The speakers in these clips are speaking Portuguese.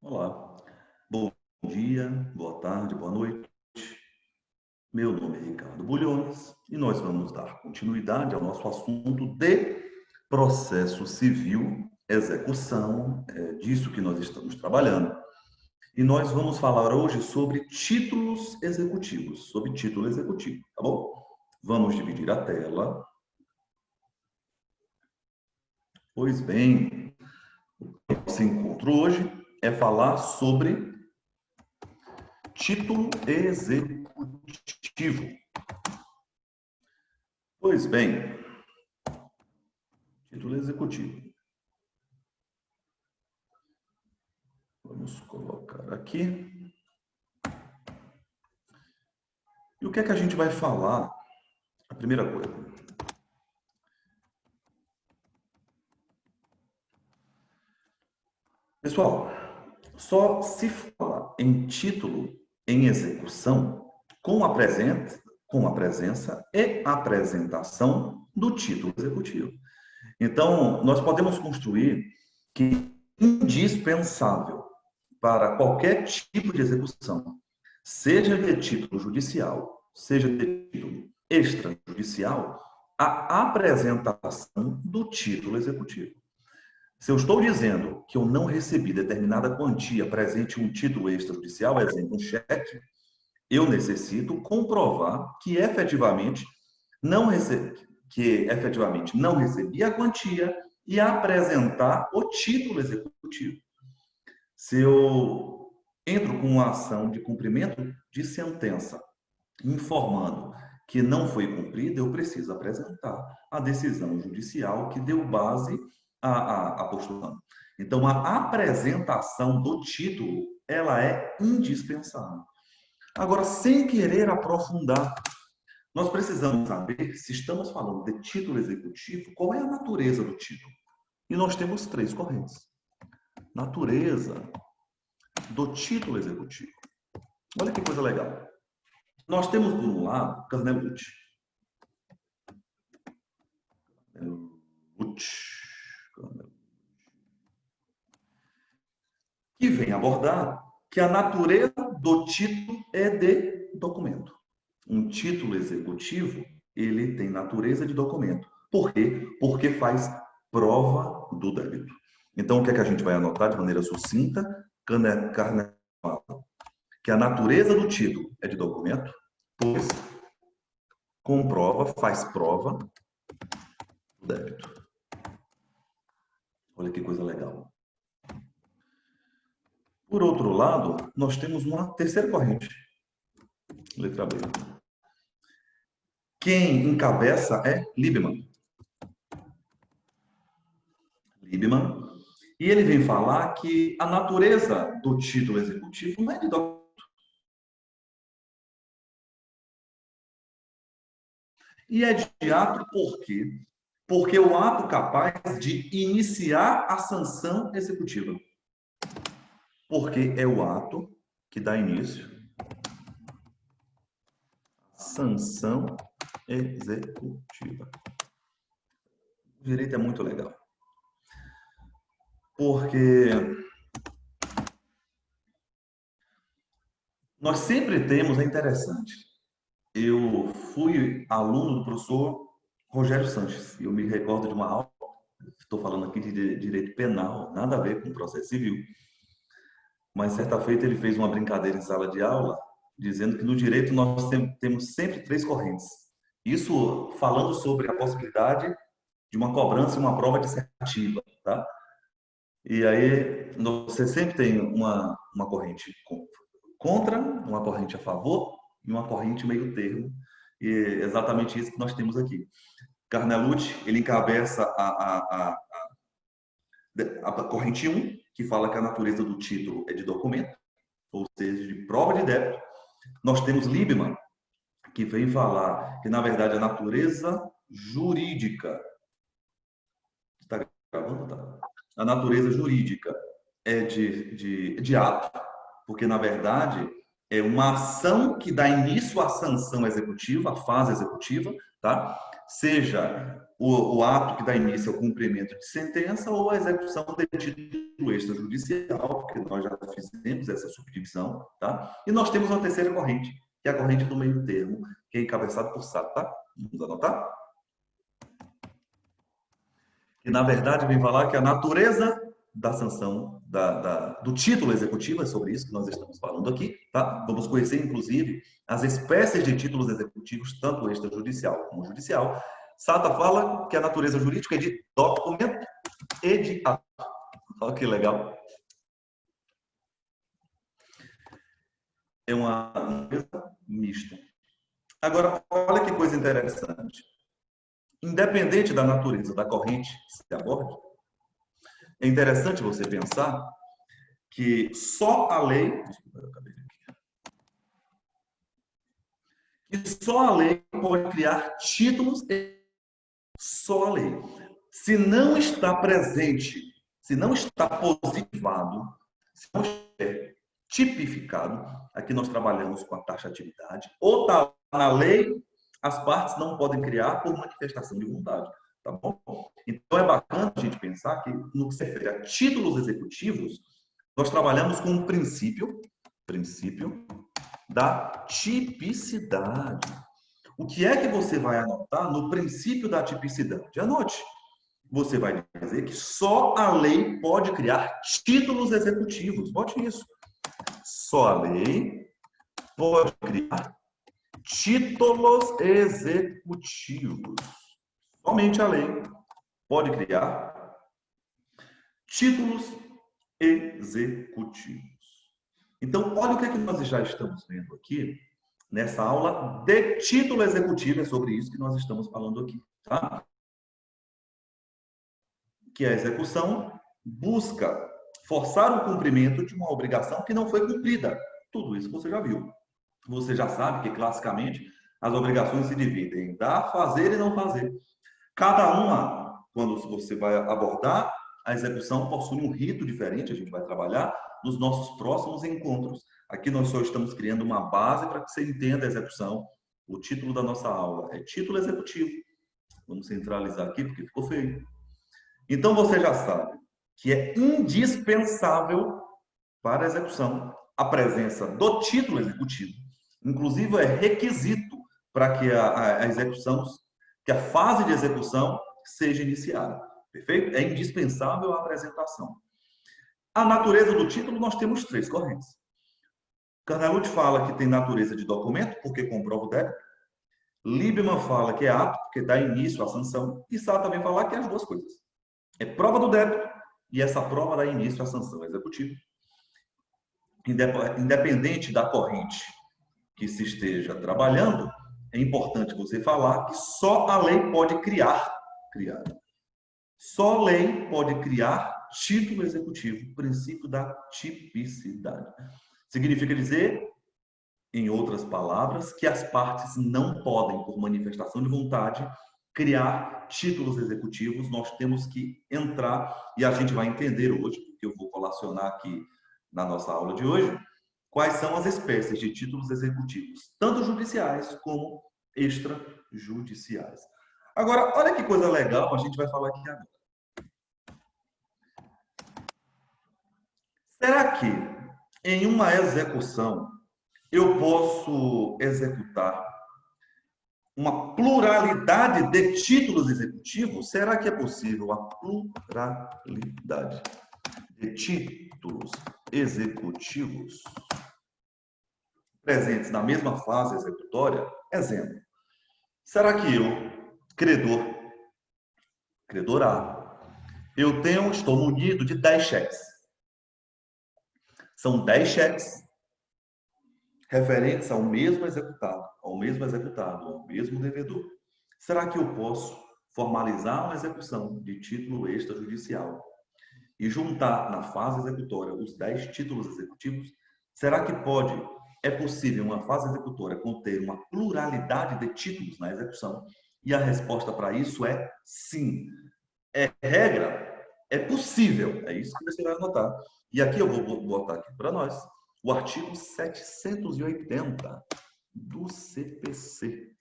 Olá, bom dia, boa tarde, boa noite. Meu nome é Ricardo Bulhões e nós vamos dar continuidade ao nosso assunto de processo civil, execução, disso que nós estamos trabalhando. E nós vamos falar hoje sobre títulos executivos, sobre título executivo, tá bom? Vamos dividir a tela. Pois bem, nosso encontro hoje é falar sobre título executivo. Pois bem, título executivo. Vamos colocar aqui. E o que é que a gente vai falar? A primeira coisa. Pessoal, só se fala em título em execução com a presença e apresentação do título executivo. Então, nós podemos construir que é indispensável para qualquer tipo de execução, seja de título judicial, seja de título extrajudicial, a apresentação do título executivo. Se eu estou dizendo que eu não recebi determinada quantia presente em um título extrajudicial, exemplo, um cheque, eu necessito comprovar que efetivamente não recebi a quantia e apresentar o título executivo. Se eu entro com uma ação de cumprimento de sentença, informando que não foi cumprida, eu preciso apresentar a decisão judicial que deu base à postulação. Então, a apresentação do título, ela é indispensável. Agora, sem querer aprofundar, nós precisamos saber, se estamos falando de título executivo, qual é a natureza do título. E nós temos três correntes. Natureza do título executivo. Olha que coisa legal. Nós temos, por um lado, Carnelucci. Que vem abordar que a natureza do título é de documento. Um título executivo, ele tem natureza de documento. Por quê? Porque faz prova do débito. Então, o que é que a gente vai anotar de maneira sucinta? Carne que a natureza do título é de documento, pois comprova, faz prova do débito. Olha que coisa legal. Por outro lado, nós temos uma terceira corrente, letra B. Quem encabeça é Liebman. Liebman. E ele vem falar que a natureza do título executivo não é de documento. E é de ato por quê? Porque é o ato capaz de iniciar a sanção executiva. Porque é o ato que dá início à sanção executiva. O direito é muito legal. Porque nós sempre temos, é interessante, eu fui aluno do professor Rogério Sanches, eu me recordo de uma aula, estou falando aqui de direito penal, nada a ver com processo civil, mas certa feita ele fez uma brincadeira em sala de aula, dizendo que no direito nós temos sempre três correntes. Isso falando sobre a possibilidade de uma cobrança e uma prova dissertativa, tá? E aí você sempre tem uma corrente contra, uma corrente a favor e uma corrente meio termo. E é exatamente isso que nós temos aqui. Carnelucci, ele encabeça a corrente 1, que fala que a natureza do título é de documento, ou seja, de prova de débito. Nós temos Liebman, que vem falar que, na verdade, a natureza jurídica. Está gravando? Tá? A natureza jurídica é de ato, porque, na verdade, É uma ação que dá início à sanção executiva, à fase executiva, tá? Seja o ato que dá início ao cumprimento de sentença ou a execução de título extrajudicial, porque nós já fizemos essa subdivisão, tá? E nós temos uma terceira corrente, que é a corrente do meio termo, que é encabeçada por Sato, tá? Vamos anotar? Que, na verdade, vem falar que a natureza da sanção, do título executivo, é sobre isso que nós estamos falando aqui, tá? Vamos conhecer, inclusive, as espécies de títulos executivos, tanto extrajudicial como judicial. Sata fala que a natureza jurídica é de documento e de ato. Olha que legal. É uma natureza mista. Agora, olha que coisa interessante. Independente da natureza da corrente que se aborde, é interessante você pensar que só a lei, que só a lei pode criar títulos, só a lei. Se não está presente, se não está positivado, se não estiver tipificado, aqui nós trabalhamos com a taxatividade, ou está na lei, as partes não podem criar por manifestação de vontade, tá bom? Então é bacana a gente pensar que no que se refere a títulos executivos, nós trabalhamos com o princípio da tipicidade. O que é que você vai anotar no princípio da tipicidade? Anote. Você vai dizer que só a lei pode criar títulos executivos. Bote isso. Só a lei pode criar títulos executivos. Somente a lei pode criar títulos executivos. Então, olha o que é que nós já estamos vendo aqui nessa aula de título executivo. É sobre isso que nós estamos falando aqui, tá? Que a execução busca forçar o cumprimento de uma obrigação que não foi cumprida. Tudo isso você já viu. Você já sabe que, classicamente, as obrigações se dividem em dar, fazer e não fazer. Cada uma, quando você vai abordar, a execução possui um rito diferente, a gente vai trabalhar nos nossos próximos encontros. Aqui nós só estamos criando uma base para que você entenda a execução. O título da nossa aula é título executivo. Vamos centralizar aqui, porque ficou feio. Então você já sabe que é indispensável para a execução a presença do título executivo. Inclusive é requisito para que a execução, que a fase de execução seja iniciada. Perfeito? É indispensável a apresentação. A natureza do título nós temos três correntes. Carnelucci fala que tem natureza de documento, porque comprova o débito. Liebman fala que é ato, porque dá início à sanção. E Sá também fala que é as duas coisas. É prova do débito e essa prova dá início à sanção executiva. Independente da corrente que se esteja trabalhando, é importante você falar que só a lei pode criar. Só a lei pode criar título executivo, princípio da tipicidade. Significa dizer, em outras palavras, que as partes não podem, por manifestação de vontade, criar títulos executivos. Nós temos que entrar, e a gente vai entender hoje, porque eu vou colacionar aqui na nossa aula de hoje, quais são as espécies de títulos executivos, tanto judiciais como extrajudiciais. Agora, olha que coisa legal, a gente vai falar aqui agora. Será que em uma execução eu posso executar uma pluralidade de títulos executivos? Será que é possível a pluralidade de títulos executivos presentes na mesma fase executória? Exemplo. Será que eu, credor A, estou munido de 10 cheques. São 10 cheques referentes ao mesmo executado, ao mesmo devedor. Será que eu posso formalizar uma execução de título extrajudicial e juntar na fase executória os 10 títulos executivos? Será que é possível uma fase executória conter uma pluralidade de títulos na execução? E a resposta para isso é sim. É regra? É possível. É isso que você vai anotar. E aqui eu vou botar aqui para nós o artigo 780 do CPC.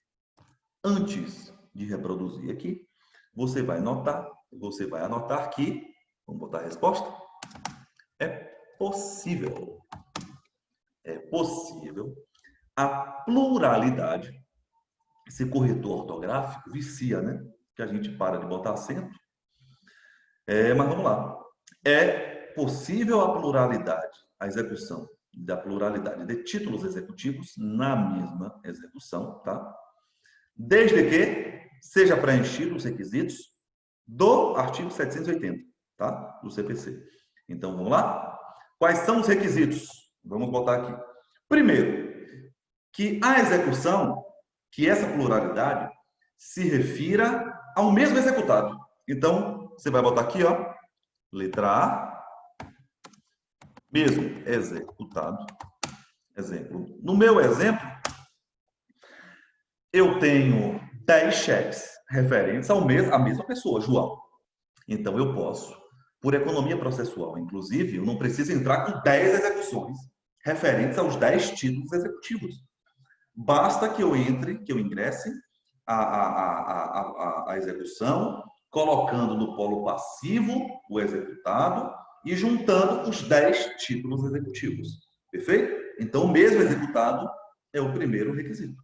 Antes de reproduzir aqui, você vai anotar que, vamos botar a resposta, é possível a pluralidade. Esse corretor ortográfico vicia, né? Que a gente para de botar acento. Mas vamos lá. É possível a pluralidade, a execução da pluralidade de títulos executivos na mesma execução, tá? Desde que seja preenchido os requisitos do artigo 780, tá? Do CPC. Então, vamos lá? Quais são os requisitos? Vamos botar aqui. Primeiro, que a execução, que essa pluralidade se refira ao mesmo executado. Então, você vai botar aqui, ó, letra A, mesmo executado. Exemplo. No meu exemplo, eu tenho 10 cheques referentes à mesma pessoa, João. Então, eu posso, por economia processual, inclusive, eu não preciso entrar com 10 execuções referentes aos 10 títulos executivos. Basta que eu ingresse a execução, colocando no polo passivo o executado e juntando os 10 títulos executivos. Perfeito? Então, o mesmo executado é o primeiro requisito.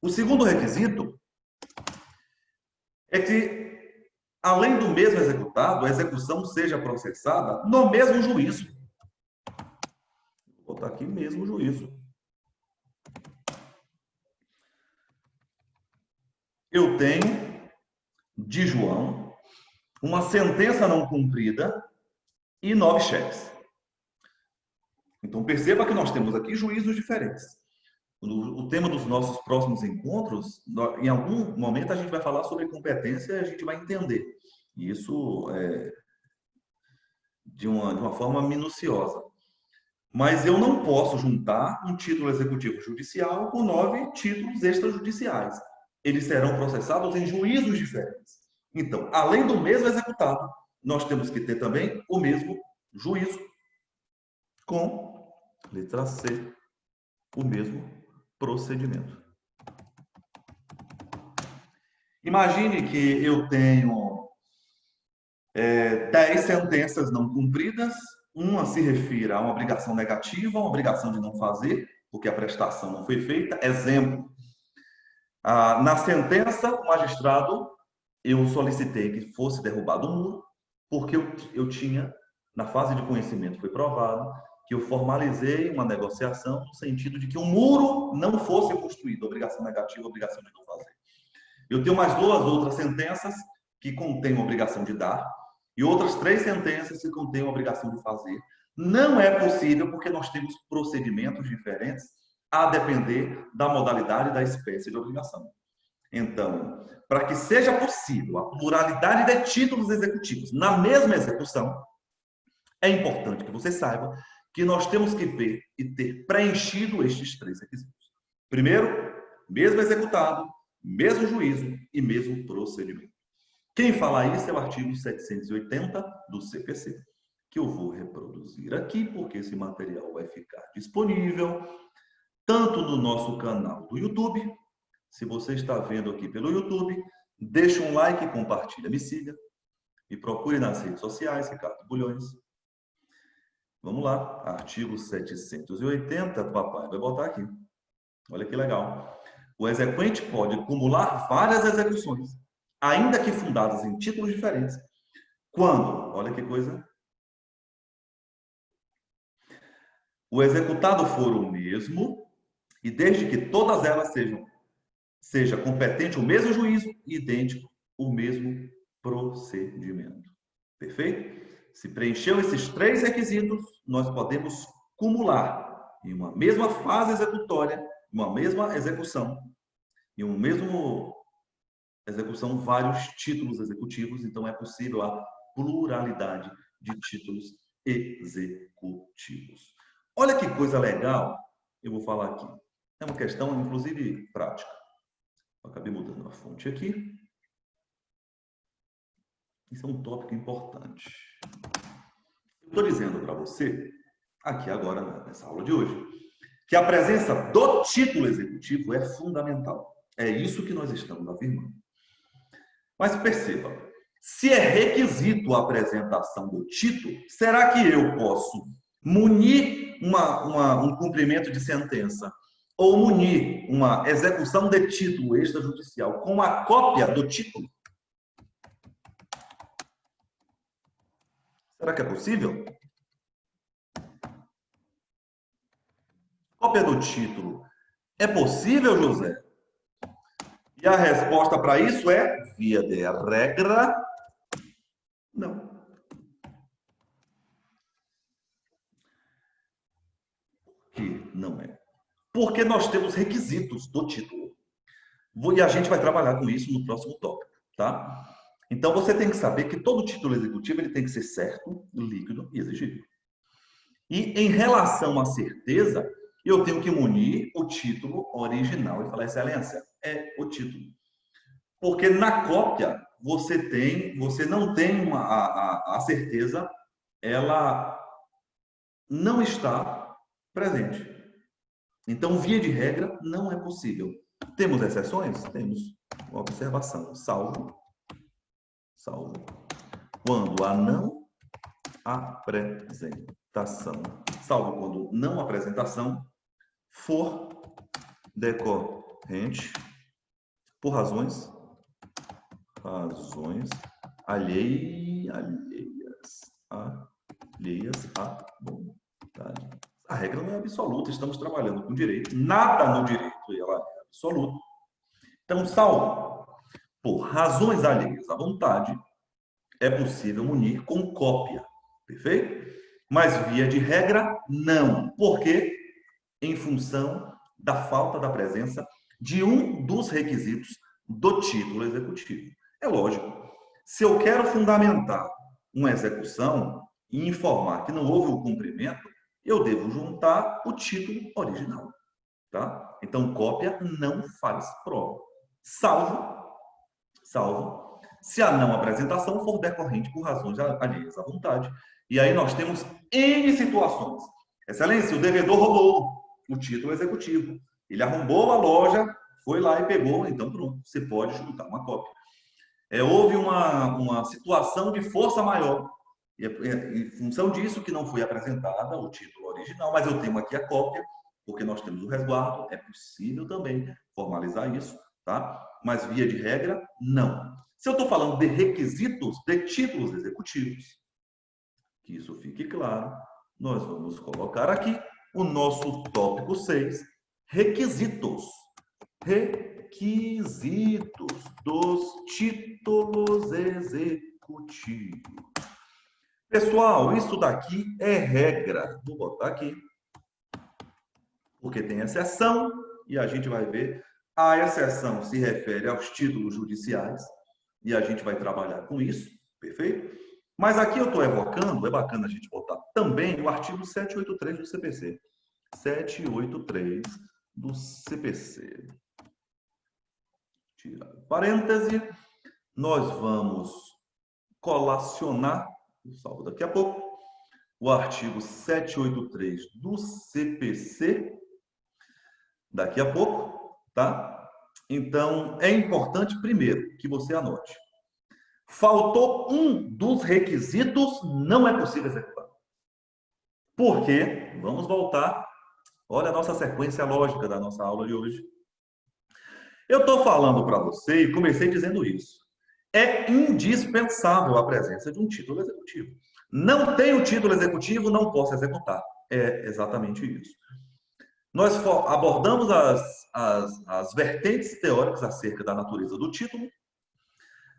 O segundo requisito é que, além do mesmo executado, a execução seja processada no mesmo juízo. Vou botar aqui mesmo juízo. Eu tenho, de João, uma sentença não cumprida e 9 cheques. Então, perceba que nós temos aqui juízos diferentes. O tema dos nossos próximos encontros, em algum momento a gente vai falar sobre competência e a gente vai entender. Isso de uma forma minuciosa. Mas eu não posso juntar um título executivo judicial com 9 títulos extrajudiciais. Eles serão processados em juízos diferentes. Então, além do mesmo executado, nós temos que ter também o mesmo juízo com, letra C, o mesmo procedimento. Imagine que eu tenho 10 sentenças não cumpridas, uma se refere a uma obrigação negativa, uma obrigação de não fazer, porque a prestação não foi feita. Exemplo, na sentença, o magistrado, eu solicitei que fosse derrubado o muro, porque eu tinha, na fase de conhecimento foi provado, que eu formalizei uma negociação no sentido de que o muro não fosse construído, obrigação negativa, obrigação de não fazer. Eu tenho mais 2 outras sentenças que contêm a obrigação de dar e outras 3 sentenças que contêm a obrigação de fazer. Não é possível porque nós temos procedimentos diferentes a depender da modalidade e da espécie de obrigação. Então, para que seja possível a pluralidade de títulos executivos na mesma execução, é importante que você saiba que nós temos que ver e ter preenchido estes 3 requisitos. Primeiro, mesmo executado, mesmo juízo e mesmo procedimento. Quem fala isso é o artigo 780 do CPC, que eu vou reproduzir aqui, porque esse material vai ficar disponível tanto no nosso canal do YouTube. Se você está vendo aqui pelo YouTube, deixa um like, compartilha, me siga. Me procure nas redes sociais, Ricardo Bulhões. Vamos lá, artigo 780, papai vai botar aqui. Olha que legal. O exequente pode acumular várias execuções, ainda que fundadas em títulos diferentes, quando, olha que coisa, o executado for o mesmo e desde que todas elas seja competente o mesmo juízo e idêntico o mesmo procedimento. Perfeito? Se preencheu esses 3 requisitos, nós podemos cumular em uma mesma fase executória, uma mesma execução, em um mesmo execução, vários títulos executivos. Então, é possível a pluralidade de títulos executivos. Olha que coisa legal, eu vou falar aqui. É uma questão, inclusive, prática. Eu acabei mudando a fonte aqui. Isso é um tópico importante. Eu estou dizendo para você aqui agora nessa aula de hoje, que a presença do título executivo é fundamental. É isso que nós estamos afirmando. Mas perceba, se é requisito a apresentação do título, será que eu posso munir um cumprimento de sentença ou munir uma execução de título extrajudicial com a cópia do título? Será que é possível? Cópia do título. É possível, José? E a resposta para isso é, via de regra, não. Por que não é? Porque nós temos requisitos do título. E a gente vai trabalhar com isso no próximo tópico, tá? Então, você tem que saber que todo título executivo ele tem que ser certo, líquido e exigível. E em relação à certeza, eu tenho que munir o título original e falar, excelência, é o título. Porque na cópia, você não tem a certeza, ela não está presente. Então, via de regra, não é possível. Temos exceções? Temos. Observação. Salvo. Quando há não apresentação. Salvo quando não apresentação for decorrente por razões alheias à vontade. A regra não é absoluta, estamos trabalhando com direito. Nada no direito ela é absoluto. Então, salvo por razões alheias à vontade, é possível munir com cópia. Perfeito? Mas, via de regra, não. Por quê? Em função da falta da presença de um dos requisitos do título executivo. É lógico. Se eu quero fundamentar uma execução e informar que não houve o cumprimento, eu devo juntar o título original. Tá? Então, cópia não faz prova. Salvo se a não apresentação for decorrente por razões alheias à vontade. E aí nós temos N situações. Excelência, o devedor roubou o título executivo. Ele arrombou a loja, foi lá e pegou, então pronto, você pode juntar uma cópia. Houve uma situação de força maior, e em função disso que não foi apresentada o título original, mas eu tenho aqui a cópia, porque nós temos o resguardo, é possível também formalizar isso, tá? Mas via de regra, não. Se eu estou falando de requisitos de títulos executivos, que isso fique claro, nós vamos colocar aqui o nosso tópico 6, requisitos. Requisitos dos títulos executivos. Pessoal, isso daqui é regra. Vou botar aqui, porque tem exceção, e a gente vai ver. A exceção se refere aos títulos judiciais, e a gente vai trabalhar com isso, perfeito? Mas aqui eu estou evocando, é bacana a gente botar também o artigo 783 do CPC. 783 do CPC. Tirar parêntese, nós vamos colacionar, salvo daqui a pouco, o artigo 783 do CPC, daqui a pouco, tá? Então, é importante, primeiro, que você anote. Faltou um dos requisitos, não é possível executar. Por quê? Vamos voltar. Olha a nossa sequência lógica da nossa aula de hoje. Eu estou falando para você, e comecei dizendo isso. É indispensável a presença de um título executivo. Não tenho título executivo, não posso executar. É exatamente isso. Nós abordamos as vertentes teóricas acerca da natureza do título.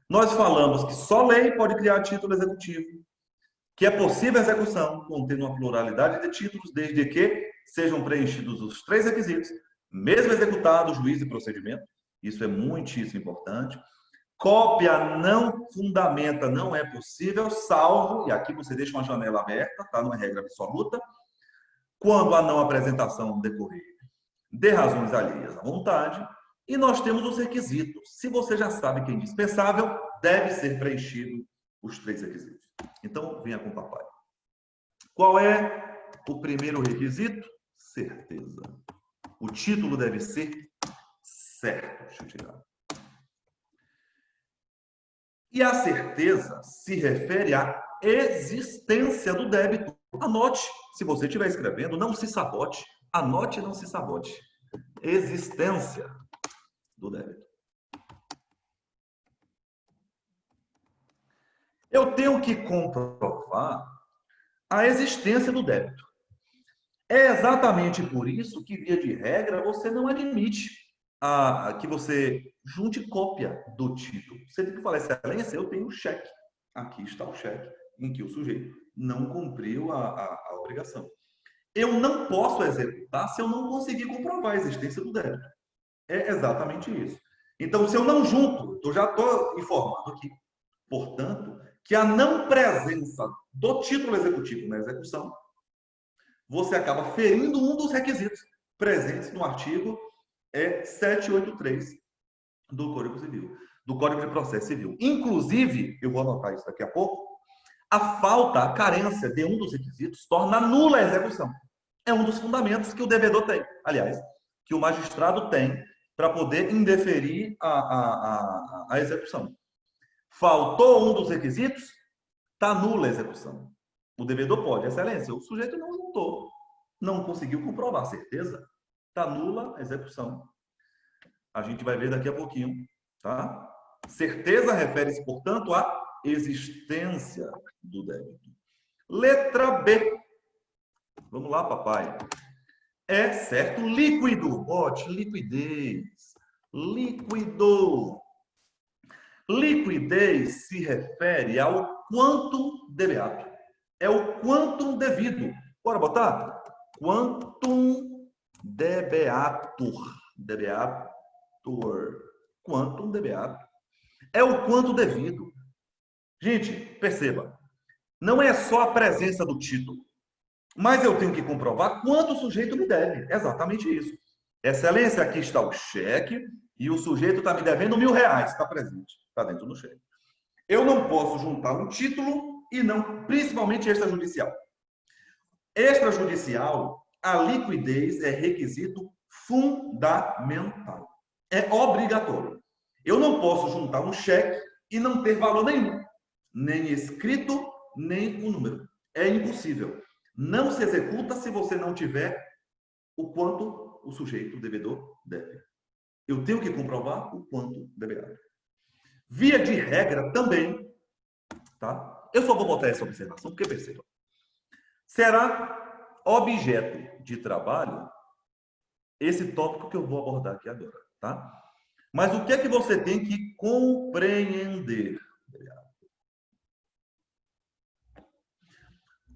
Nós falamos que só lei pode criar título executivo, que é possível a execução contendo uma pluralidade de títulos, desde que sejam preenchidos os 3 requisitos, mesmo executado, juízo e procedimento. Isso é muitíssimo importante. Cópia não fundamenta, não é possível, salvo, e aqui você deixa uma janela aberta, tá? Não é regra absoluta, quando a não apresentação decorrer de razões alheias à vontade, e nós temos os requisitos. Se você já sabe que é indispensável, deve ser preenchido os 3 requisitos. Então, venha com o papai. Qual é o primeiro requisito? Certeza. O título deve ser certo. Deixa eu tirar. E a certeza se refere à existência do débito. Anote, se você estiver escrevendo, não se sabote. Anote e não se sabote. Existência do débito. Eu tenho que comprovar a existência do débito. É exatamente por isso que, via de regra, você não admite que você junte cópia do título. Você tem que falar, excelência, eu tenho o cheque. Aqui está o cheque, em que o sujeito não cumpriu a obrigação. Eu não posso executar se eu não conseguir comprovar a existência do débito. É exatamente isso. Então, se eu não junto, eu já estou informando aqui, portanto, que a não presença do título executivo na execução, você acaba ferindo um dos requisitos presentes no artigo 783 do Código Civil, do Código de Processo Civil. Inclusive, eu vou anotar isso daqui a pouco, a falta, a carência de um dos requisitos torna nula a execução. É um dos fundamentos que o devedor tem. Aliás, que o magistrado tem para poder indeferir a execução. Faltou um dos requisitos, está nula a execução. O devedor pode, excelência, o sujeito não juntou, não conseguiu comprovar, certeza? Está nula a execução. A gente vai ver daqui a pouquinho, tá? Certeza refere-se, portanto, à existência do débito. Letra B. Vamos lá, papai. É certo líquido. Bote liquidez. Líquido. Liquidez se refere ao quantum debeatur. É o quantum devido. Bora botar? Quantum debeatur. Debeatur. Quantum debeatur. É o quanto devido. Gente, perceba. Não é só a presença do título. Mas eu tenho que comprovar quanto o sujeito me deve. Exatamente isso. Excelência, aqui está o cheque e o sujeito está me devendo R$1.000. Está presente. Está dentro do cheque. Eu não posso juntar um título e não, principalmente extrajudicial. Extrajudicial, a liquidez é requisito fundamental. É obrigatório. Eu não posso juntar um cheque e não ter valor nenhum. Nem escrito, nem o número. É impossível. Não se executa se você não tiver o quanto o sujeito, o devedor, deve. Eu tenho que comprovar o quanto deverá. Via de regra também, tá? Eu só vou botar essa observação porque perceba. Será objeto de trabalho esse tópico que eu vou abordar aqui agora, tá? Mas o que é que você tem que compreender?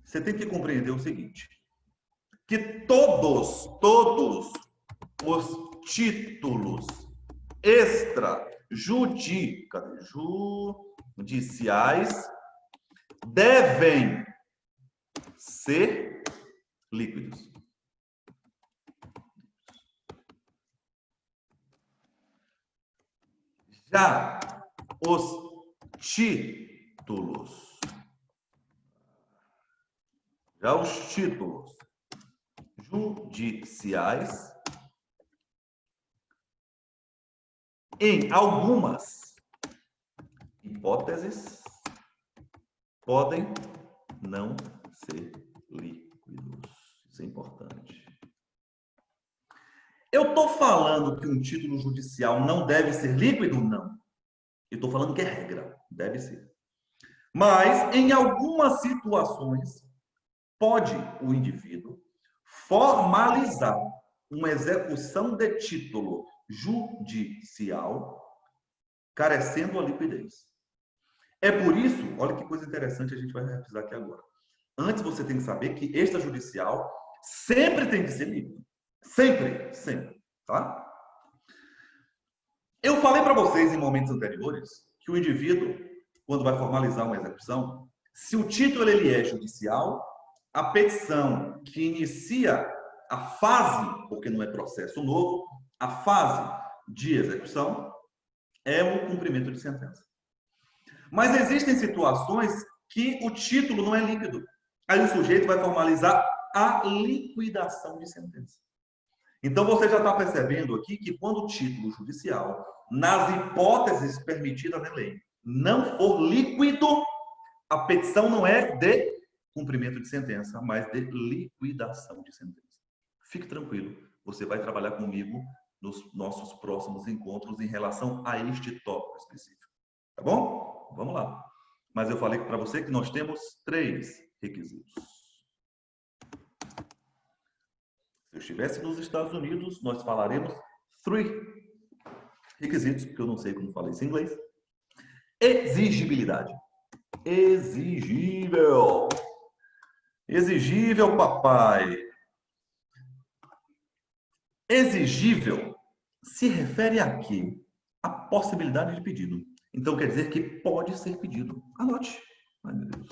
Você tem que compreender o seguinte, que todos os títulos extrajudiciais devem ser líquidos. Já os títulos judiciais, em algumas hipóteses, podem não ser líquidos. Isso é importante. Eu estou falando que um título judicial não deve ser líquido? Não. Eu estou falando que é regra. Deve ser. Mas, em algumas situações, pode o indivíduo formalizar uma execução de título judicial carecendo a liquidez. É por isso, olha que coisa interessante a gente vai revisar aqui agora. Antes você tem que saber que extrajudicial sempre tem que ser líquido. Sempre, sempre, tá? Eu falei para vocês em momentos anteriores que o indivíduo, quando vai formalizar uma execução, se o título ele é judicial, a petição que inicia a fase, porque não é processo novo, a fase de execução é o cumprimento de sentença. Mas existem situações que o título não é líquido. Aí o sujeito vai formalizar a liquidação de sentença. Então, você já está percebendo aqui que quando o título judicial, nas hipóteses permitidas na lei, não for líquido, a petição não é de cumprimento de sentença, mas de liquidação de sentença. Fique tranquilo, você vai trabalhar comigo nos nossos próximos encontros em relação a este tópico específico. Tá bom? Vamos lá. Mas eu falei para você que nós temos 3 requisitos. Se eu estivesse nos Estados Unidos, nós falaremos 3 requisitos, porque eu não sei como falar isso em inglês. Exigibilidade. Exigível. Exigível, papai. Exigível se refere a quê? A possibilidade de pedido. Então, quer dizer que pode ser pedido. Anote. Ai, meu Deus.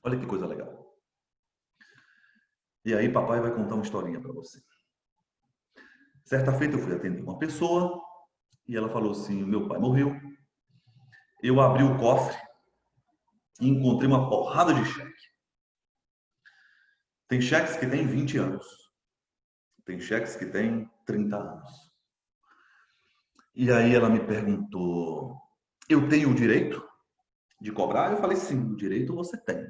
Olha que coisa legal. E aí, papai vai contar uma historinha para você. Certa feita, eu fui atender uma pessoa e ela falou assim, meu pai morreu. Eu abri o cofre e encontrei uma porrada de cheque. Tem cheques que têm 20 anos. Tem cheques que têm 30 anos. E aí ela me perguntou, eu tenho o direito de cobrar? Eu falei, sim, o direito você tem.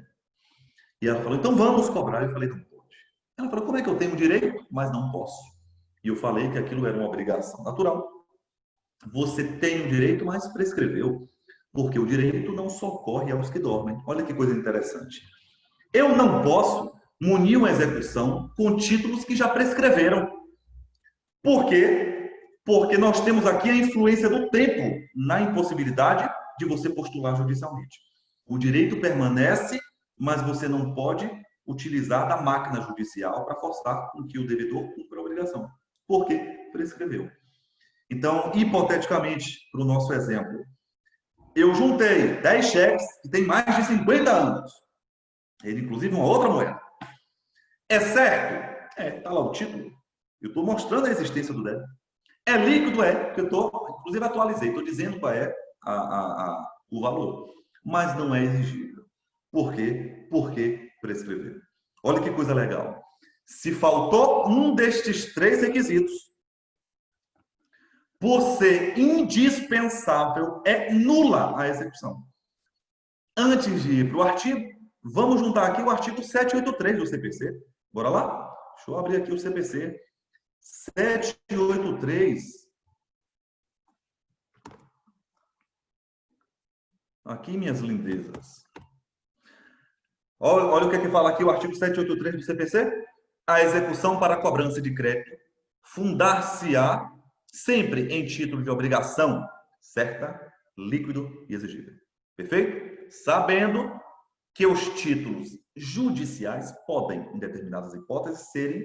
E ela falou, então vamos cobrar. Eu falei, não pode. Ela falou, como é que eu tenho o direito, mas não posso? E eu falei que aquilo era uma obrigação natural. Você tem o direito, mas prescreveu. Porque o direito não socorre aos que dormem. Olha que coisa interessante. Eu não posso munir uma execução com títulos que já prescreveram. Por quê? Porque nós temos aqui a influência do tempo na impossibilidade de você postular judicialmente. O direito permanece, mas você não pode utilizar da máquina judicial para forçar com que o devedor cumpra a obrigação. Porque prescreveu. Então, hipoteticamente, para o nosso exemplo, eu juntei 10 cheques que têm mais de 50 anos. Ele, inclusive, uma outra moeda. É certo? Está lá o título. Eu estou mostrando a existência do débito. É líquido? Porque eu inclusive atualizei, estou dizendo qual é o valor. Mas não é exigível. Por quê? Porque prescreveu. Olha que coisa legal. Se faltou um destes 3 requisitos, por ser indispensável, é nula a execução. Antes de ir para o artigo, vamos juntar aqui o artigo 783 do CPC. Bora lá? Deixa eu abrir aqui o CPC. 783. Aqui, minhas lindezas. Olha o que é que fala aqui o artigo 783 do CPC. A execução para cobrança de crédito fundar-se-á sempre em título de obrigação certa, líquido e exigível. Perfeito? Sabendo que os títulos judiciais podem, em determinadas hipóteses, serem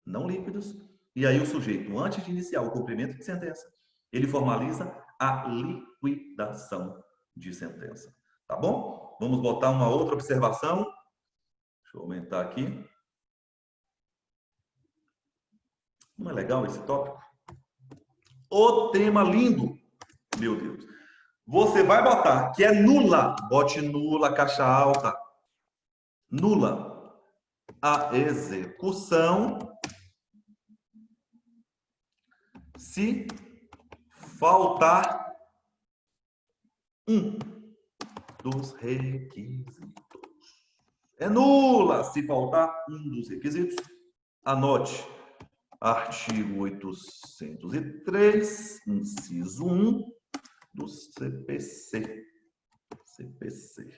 não líquidos. E aí o sujeito, antes de iniciar o cumprimento de sentença, ele formaliza a liquidação de sentença. Tá bom? Vamos botar uma outra observação. Deixa eu aumentar aqui. Não é legal esse tópico? O tema lindo. Meu Deus. Você vai botar que é nula. Bote nula, caixa alta. Nula a execução se faltar um dos requisitos. É nula se faltar um dos requisitos. Anote. Artigo 803, inciso 1 do CPC. CPC.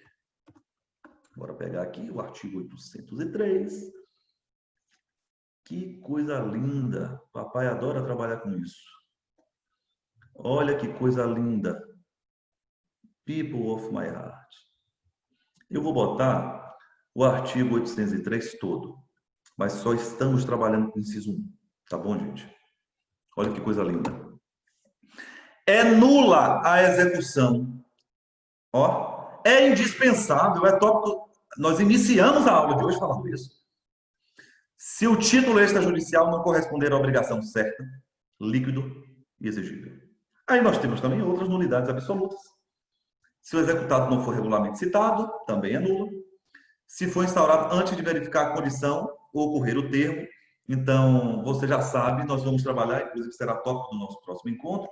Bora pegar aqui o artigo 803. Que coisa linda. Papai adora trabalhar com isso. Olha que coisa linda. People of my heart. Eu vou botar o artigo 803 todo. Mas só estamos trabalhando com o inciso 1. Tá bom, gente? Olha que coisa linda. É nula a execução. Ó, é indispensável, é tópico. Nós iniciamos a aula de hoje falando isso. Se o título extrajudicial não corresponder à obrigação certa, líquido e exigível. Aí nós temos também outras nulidades absolutas. Se o executado não for regularmente citado, também é nula. Se for instaurado antes de verificar a condição ou ocorrer o termo, então você já sabe, nós vamos trabalhar, inclusive será tópico do nosso próximo encontro.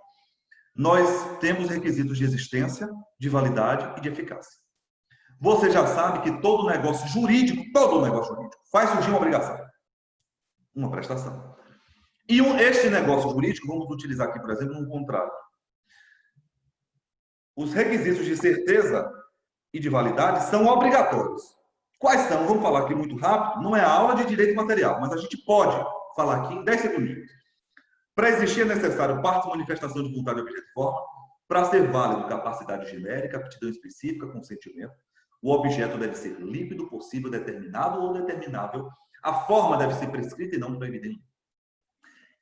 Nós temos requisitos de existência, de validade e de eficácia. Você já sabe que todo negócio jurídico, faz surgir uma obrigação, uma prestação. E este negócio jurídico, vamos utilizar aqui, por exemplo, um contrato. Os requisitos de certeza e de validade são obrigatórios. Quais são? Vamos falar aqui muito rápido. Não é a aula de direito material, mas a gente pode falar aqui em 10 segundos. Para existir é necessário parte, manifestação de vontade, objeto e forma. Para ser válido, capacidade genérica, aptidão específica, consentimento. O objeto deve ser líquido, possível, determinado ou determinável. A forma deve ser prescrita e não proibida.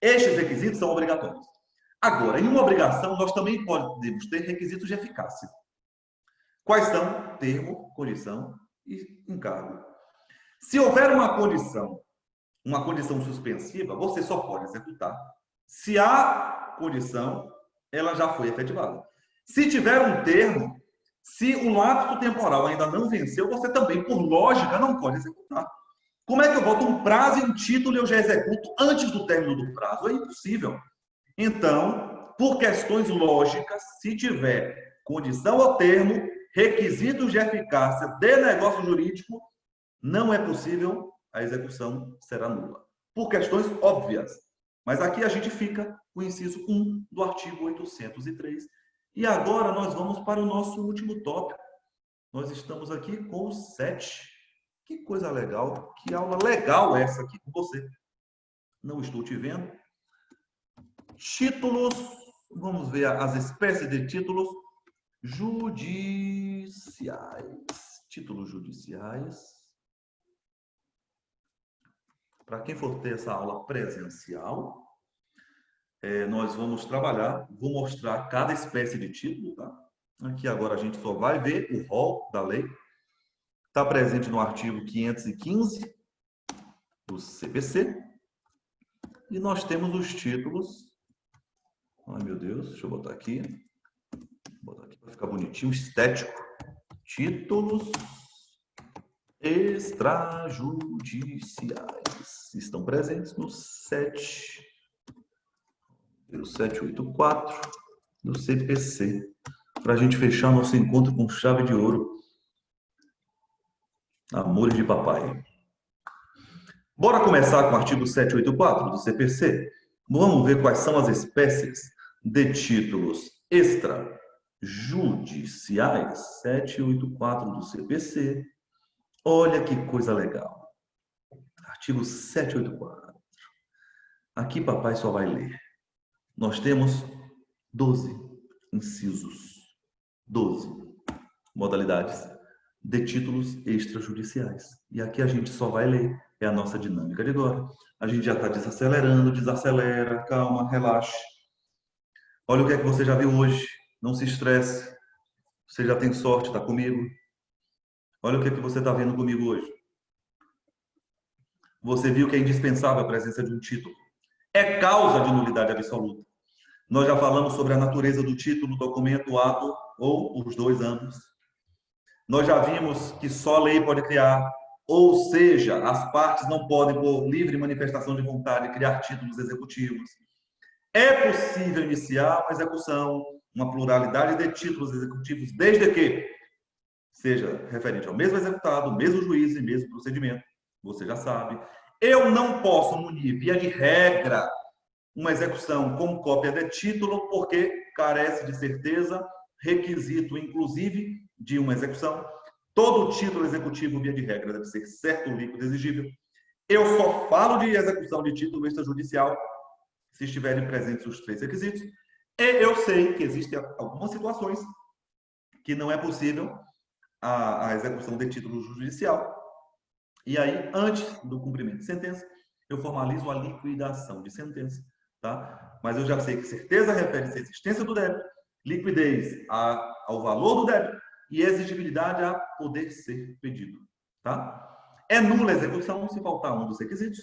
Estes requisitos são obrigatórios. Agora, em uma obrigação, nós também podemos ter requisitos de eficácia. Quais são? Termo, condição e encargo. Se houver uma condição suspensiva, você só pode executar se a condição ela já foi efetivada. Se tiver um termo, se o lapso temporal ainda não venceu, você também, por lógica, não pode executar. Como é que eu boto um prazo e um título e eu já executo antes do término do prazo? É impossível. Então, por questões lógicas, se tiver condição ou termo, requisitos de eficácia de negócio jurídico, não é possível, a execução será nula. Por questões óbvias. Mas aqui a gente fica com o inciso 1 do artigo 803. E agora nós vamos para o nosso último tópico. Nós estamos aqui com o 7. Que coisa legal, que aula legal essa aqui com você. Não estou te vendo. Títulos, vamos ver as espécies de títulos judiciais. Títulos judiciais. Para quem for ter essa aula presencial, nós vamos trabalhar, vou mostrar cada espécie de título, tá? Aqui agora a gente só vai ver o rol da lei. Está presente no artigo 515 do CPC. E nós temos os títulos. Ai, meu Deus, deixa eu botar aqui. Vou botar aqui para ficar bonitinho, estético. Títulos extrajudiciais. Estão presentes no 784 do CPC. Para a gente fechar nosso encontro com chave de ouro. Amores de papai. Bora começar com o artigo 784 do CPC? Vamos ver quais são as espécies de títulos extrajudiciais. 784 do CPC. Olha que coisa legal. Artigo 784. Aqui papai só vai ler. Nós temos 12 incisos. 12 modalidades de títulos extrajudiciais. E aqui a gente só vai ler. É a nossa dinâmica de agora. A gente já está desacelerando, desacelera, calma, relaxe. Olha o que é que você já viu hoje. Não se estresse. Você já tem sorte, está comigo. Olha o que é que você está vendo comigo hoje. Você viu que é indispensável a presença de um título. É causa de nulidade absoluta. Nós já falamos sobre a natureza do título, documento, ato ou os dois ambos. Nós já vimos que só lei pode criar, ou seja, as partes não podem, por livre manifestação de vontade, criar títulos executivos. É possível iniciar uma execução, uma pluralidade de títulos executivos, desde que seja referente ao mesmo executado, mesmo juiz e mesmo procedimento. Você já sabe. Eu não posso munir, via de regra, uma execução com cópia de título, porque carece de certeza, requisito, inclusive, de uma execução. Todo título executivo, via de regra, deve ser certo, líquido, exigível. Eu só falo de execução de título extrajudicial se estiverem presentes os 3 requisitos. E eu sei que existem algumas situações que não é possível a execução de título judicial. E aí, antes do cumprimento de sentença, eu formalizo a liquidação de sentença. Tá? Mas eu já sei que certeza refere-se à existência do débito, liquidez ao valor do débito e exigibilidade a poder ser pedido. Tá? É nula a execução se faltar um dos requisitos.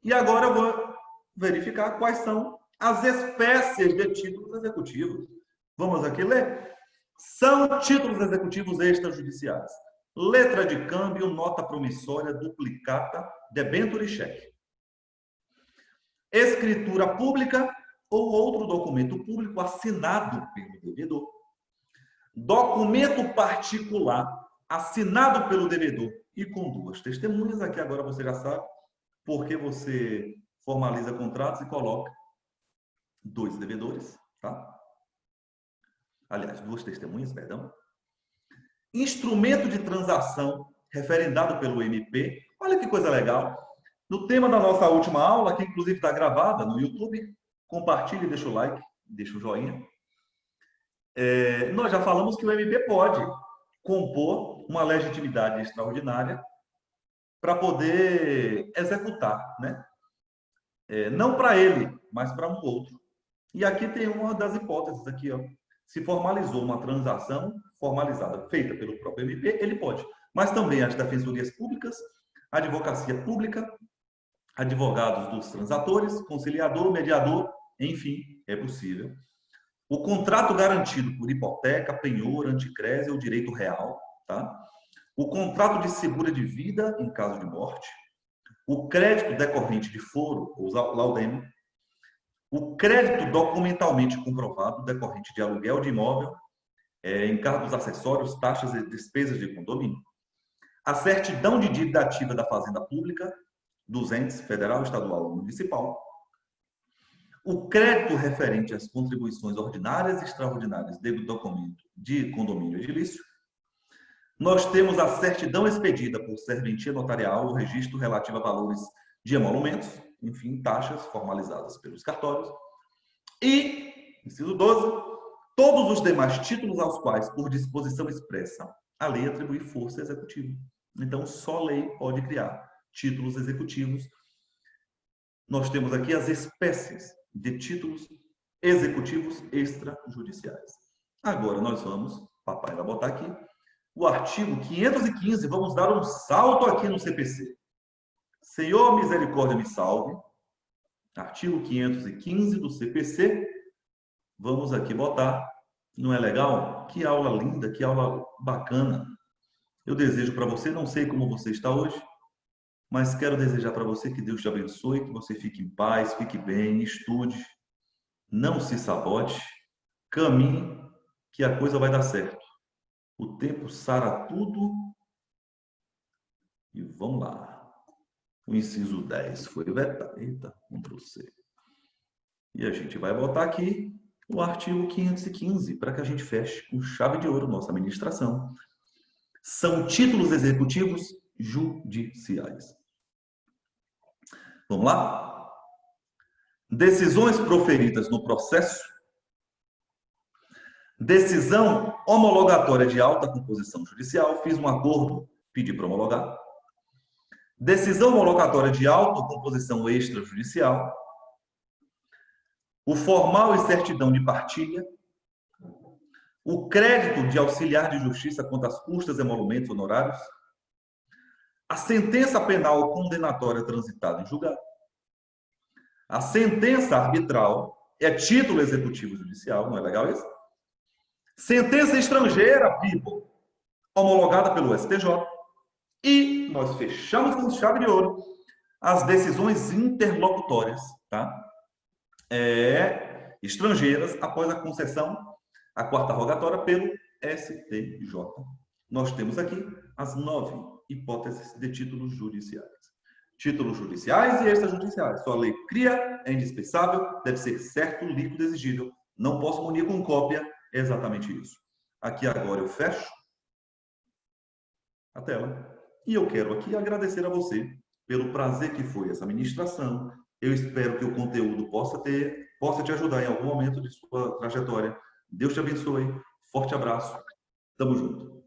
E agora eu vou verificar quais são as espécies de títulos executivos. Vamos aqui ler? São títulos executivos extrajudiciais. Letra de câmbio, nota promissória, duplicata, debênture e cheque. Escritura pública ou outro documento público assinado pelo devedor. Documento particular assinado pelo devedor e com duas testemunhas. Aqui agora você já sabe porque você formaliza contratos e coloca dois devedores, tá? Aliás, duas testemunhas, perdão. Instrumento de transação referendado pelo MP. Olha que coisa legal. No tema da nossa última aula, que inclusive está gravada no YouTube, compartilhe, deixa o like, deixa o joinha. Nós já falamos que o MP pode compor uma legitimidade extraordinária para poder executar, né? Não para ele, mas para um outro. E aqui tem uma das hipóteses aqui, ó. Se formalizou uma transação formalizada, feita pelo próprio MP, ele pode. Mas também as defensorias públicas, advocacia pública, advogados dos transatores, conciliador, mediador, enfim, é possível. O contrato garantido por hipoteca, penhor, anticrese ou direito real, tá? O contrato de seguro de vida em caso de morte, o crédito decorrente de foro ou laudêmio, o crédito documentalmente comprovado decorrente de aluguel de imóvel, encargos acessórios, taxas e despesas de condomínio, a certidão de dívida ativa da fazenda pública, dos entes federal, estadual ou municipal, o crédito referente às contribuições ordinárias e extraordinárias do documento de condomínio edilício. Nós temos a certidão expedida por serventia notarial, o registro relativo a valores de emolumentos, enfim, taxas formalizadas pelos cartórios. E, inciso 12, todos os demais títulos aos quais, por disposição expressa, a lei atribui força executiva. Então, só lei pode criar títulos executivos. Nós temos aqui as espécies de títulos executivos extrajudiciais. Agora nós vamos, papai vai botar aqui, o artigo 515, vamos dar um salto aqui no CPC. Senhor misericórdia me salve. Artigo 515 do CPC. Vamos aqui botar. Não é legal? Que aula linda, que aula bacana. Eu desejo para você, não sei como você está hoje, mas quero desejar para você que Deus te abençoe, que você fique em paz, fique bem, estude, não se sabote, caminhe, que a coisa vai dar certo. O tempo sara tudo. E vamos lá. O inciso 10 foi vetado. Eita, Ctrl C. E a gente vai botar aqui o artigo 515 para que a gente feche com chave de ouro nossa administração. São títulos executivos judiciais. Vamos lá? Decisões proferidas no processo. Decisão homologatória de alta composição judicial. Fiz um acordo, pedi para homologar. Decisão homologatória de alta composição extrajudicial. O formal e certidão de partilha. O crédito de auxiliar de justiça contra as custas, emolumentos, honorários. A sentença penal condenatória transitada em julgado. A sentença arbitral é título executivo judicial, não é legal isso? Sentença estrangeira, people, homologada pelo STJ. E nós fechamos com chave de ouro as decisões interlocutórias, tá? Estrangeiras após a concessão, a quarta rogatória pelo STJ. Nós temos aqui as 9 hipóteses de títulos judiciais. Títulos judiciais e extrajudiciais. Sua lei cria, é indispensável, deve ser certo, líquido, exigível. Não posso munir com cópia, é exatamente isso. Aqui agora eu fecho a tela. E eu quero aqui agradecer a você pelo prazer que foi essa ministração. Eu espero que o conteúdo possa te ajudar em algum momento de sua trajetória. Deus te abençoe. Forte abraço. Tamo junto.